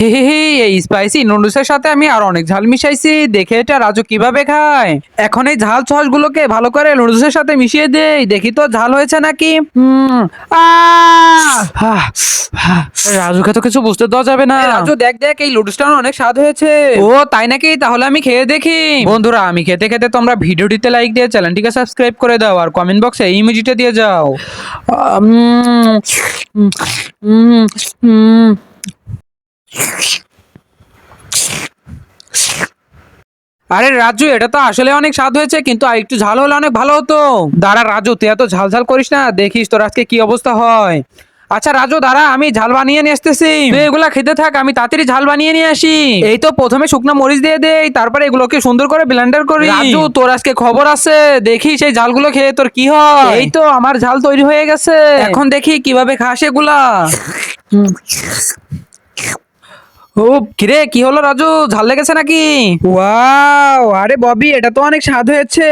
হে হে হে, এই স্পাইসি নুডলসের সাথে আমি আর অনেক ঝাল মিশাইছি, দেখে এটা রাজু কিভাবে খায়। এখন এই ঝাল সস গুলোকে ভালো করে নুডলসের সাথে মিশিয়ে দেই, দেখি তো ঝাল হয়েছে নাকি। আহ! রাজুকে তো কিছু বুঝতে দেওয়া যাবে না। রাজু দেখ দেখ, এই নুডলসটা অনেক স্বাদ হয়েছে। ও তাই নাকি, তাহলে আমি খেয়ে দেখি। বন্ধুরা, আমি খেতে খেতে তোমরা ভিডিওটিতে লাইক দিয়ে চ্যানেলটিকে সাবস্ক্রাইব করে দাও আর কমেন্ট বক্সে এই ইমোজিটা দিয়ে যাও। উম, উম, উম, উম। আরে রাজু, এটা তো আসলে অনেক স্বাদ হয়েছে, কিন্তু আর একটু ঝাল হলে অনেক ভালো হতো। দাঁড়া রাজু, তুই এত ঝাল ঝাল করিস না, দেখিস তোর আজকে কি অবস্থা হয়। আচ্ছা রাজু দাঁড়া, আমি ঝাল বানিয়ে নিয়ে আসতেছি, তুই এগুলা খেতে থাক, আমি তাড়াতাড়ি ঝাল বানিয়ে নিয়ে আসি। এই তো প্রথমে শুকনো মরিচ দিয়ে দেই, তারপরে এগুলোকে সুন্দর করে ব্লেন্ডার করি। রাজু, তোর আজকে খবর আছে, দেখি সেই ঝালগুলো খেয়ে তোর কি হয়। এই তো আমার ঝাল তৈরি হয়ে গেছে, এখন দেখি কিভাবে খাস এগুলা। ও কিরে, কি হলো রাজু, ঝাল লেগেছে নাকি? ওয়াও, আরে ববি, এটা তো অনেক স্বাদ হয়েছে।